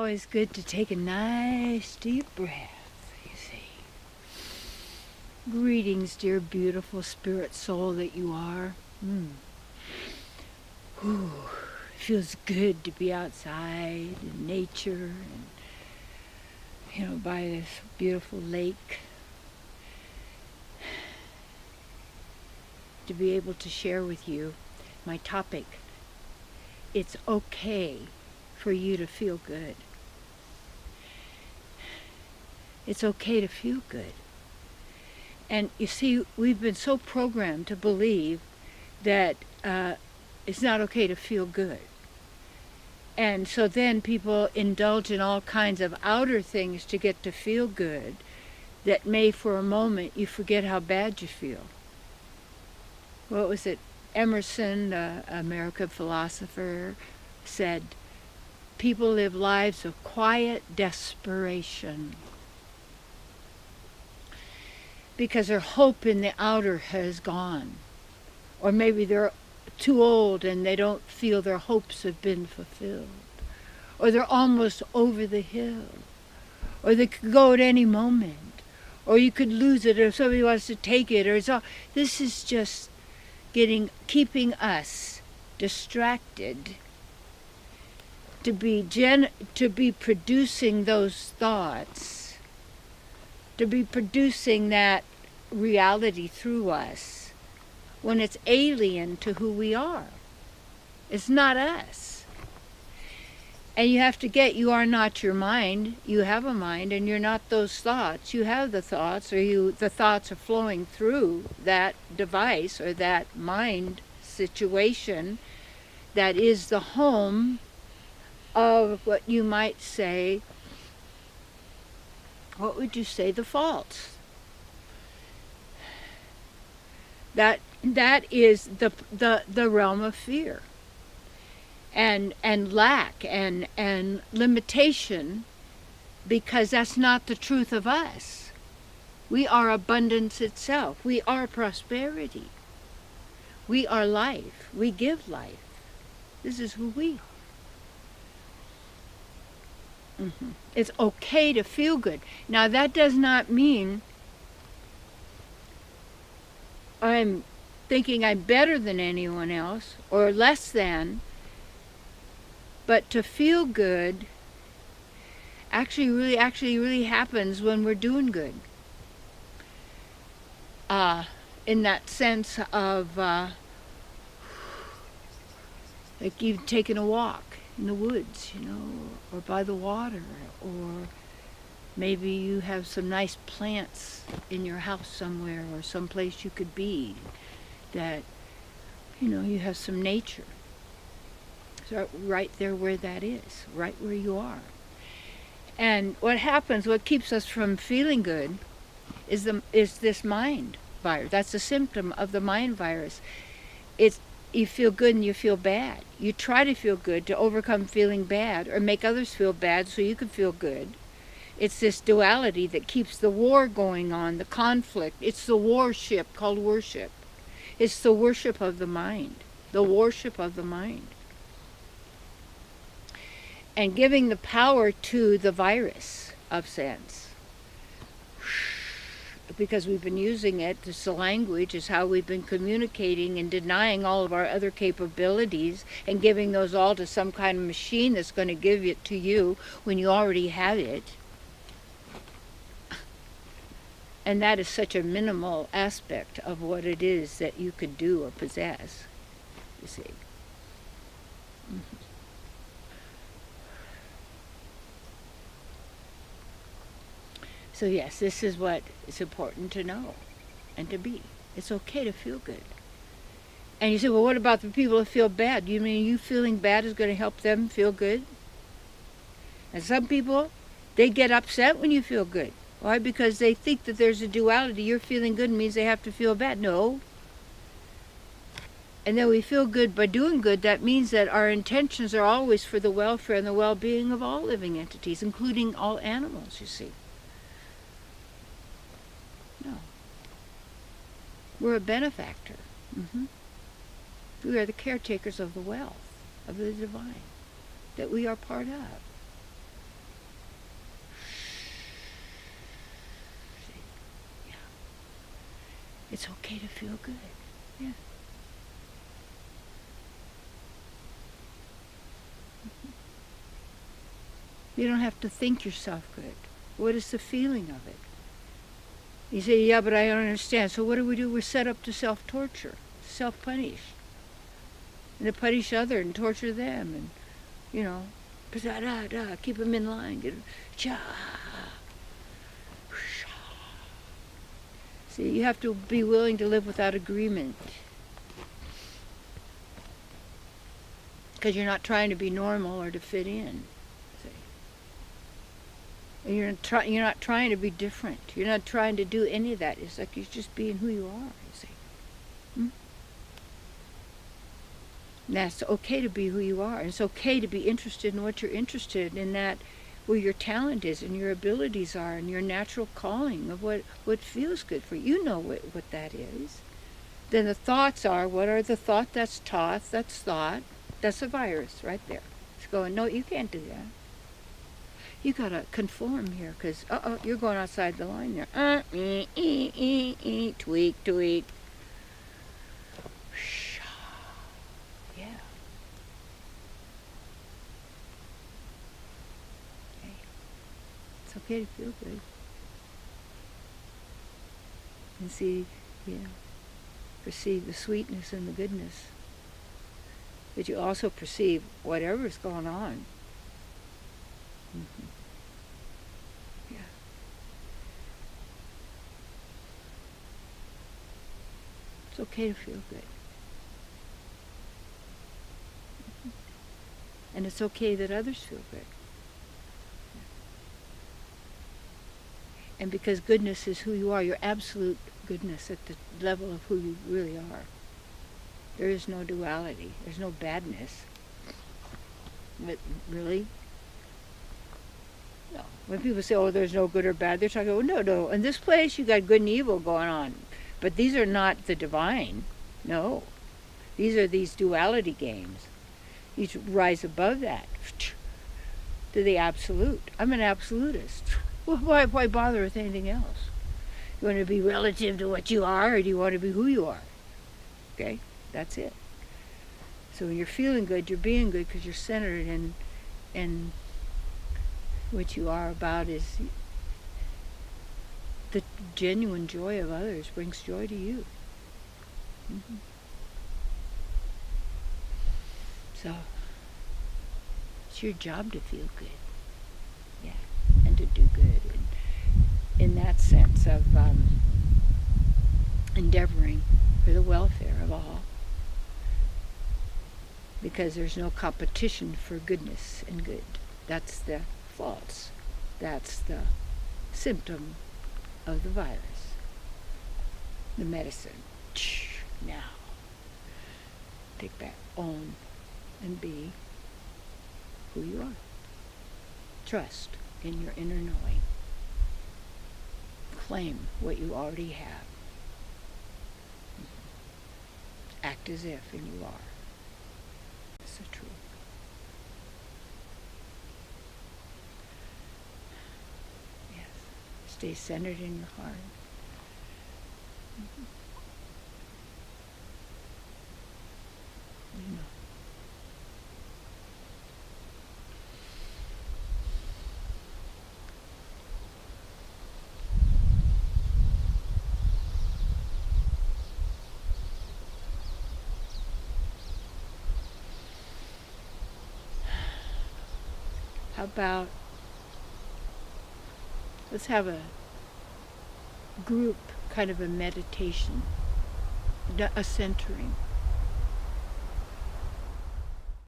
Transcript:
always good to take a nice deep breath, you see. Greetings, dear beautiful spirit soul that you are. Ooh, it feels good to be outside in nature and, by this beautiful lake. To be able to share with you my topic. It's okay for you to feel good. It's okay to feel good. And you see, we've been so programmed to believe that it's not okay to feel good. And so then people indulge in all kinds of outer things to get to feel good that may for a moment you forget how bad you feel. What was it? Emerson, the American philosopher, said, people live lives of quiet desperation because their hope in the outer has gone. Or maybe they're too old and they don't feel their hopes have been fulfilled. Or they're almost over the hill. Or they could go at any moment. Or you could lose it if somebody wants to take it. Or this is just keeping us distracted to be producing those thoughts, to be producing that reality through us when it's alien to who we are. It's not us. And you have to you are not your mind. You have a mind and you're not those thoughts. You have the thoughts, or the thoughts are flowing through that device or that mind situation that is the home of what you might say, what would you say, the faults. That is the realm of fear. And lack and limitation, because that's not the truth of us. We are abundance itself. We are prosperity. We are life. We give life. This is who we are. It's okay to feel good. Now that does not mean I'm thinking I'm better than anyone else or less than. But to feel good actually really happens when we're doing good. In that sense of like you've taken a walk in the woods, or by the water, or maybe you have some nice plants in your house somewhere or someplace you could be that, you have some nature. So right there where that is, right where you are. And what keeps us from feeling good is this mind virus. That's a symptom of the mind virus. You feel good and you feel bad. You try to feel good to overcome feeling bad or make others feel bad so you can feel good. It's this duality that keeps the war going on, the conflict. It's the warship called worship. It's the worship of the mind, the worship of the mind. And giving the power to the virus of sense. Because we've been using it, the language is how we've been communicating and denying all of our other capabilities and giving those all to some kind of machine that's going to give it to you when you already have it. And that is such a minimal aspect of what it is that you could do or possess, you see. So yes, this is what is important to know and to be. It's okay to feel good. And you say, well, what about the people that feel bad? You mean you feeling bad is going to help them feel good? And some people, they get upset when you feel good. Why? Because they think that there's a duality. You're feeling good means they have to feel bad. No. And then we feel good by doing good. That means that our intentions are always for the welfare and the well-being of all living entities, including all animals, you see. No. We're a benefactor. We are the caretakers of the wealth, of the divine, that we are part of. It's okay to feel good. Yeah. You don't have to think yourself good. What is the feeling of it? You say, yeah, but I don't understand. So what do? We're set up to self-torture, self-punish. And to punish others and torture them and, keep them in line. See, you have to be willing to live without agreement. Because you're not trying to be normal or to fit in. And you're not trying to be different. You're not trying to do any of that. It's like you're just being who you are, you see. And that's okay to be who you are. And it's okay to be interested in what you're interested in, that where your talent is and your abilities are and your natural calling of what feels good for you. You know what that is. Then the thoughts are, what are the thought? That's thought. That's a virus right there. It's going, no, you can't do that. You gotta conform here, because you're going outside the line there. Tweak. Yeah. Okay. It's okay to feel good. And see, perceive the sweetness and the goodness. But you also perceive whatever's going on. Yeah. It's okay to feel good. And it's okay that others feel good. And because goodness is who you are, your absolute goodness at the level of who you really are. There is no duality. There's no badness. But really? No. When people say, oh, there's no good or bad, they're talking, oh, no. In this place, you got good and evil going on. But these are not the divine. No. These are these duality games. You rise above that to the absolute. I'm an absolutist. Well, why bother with anything else? You want to be relative to what you are, or do you want to be who you are? Okay? That's it. So when you're feeling good, you're being good because you're centered in what you are about is the genuine joy of others brings joy to you. So it's your job to feel good. Yeah. And to do good. And in that sense of endeavoring for the welfare of all. Because there's no competition for goodness and good. That's the false. That's the symptom of the virus. The medicine. Now. Take back, own, and be who you are. Trust in your inner knowing. Claim what you already have. Act as if, and you are. It's the truth. Yes. Stay centered in your heart. You know. How about, let's have a group kind of a meditation, a centering.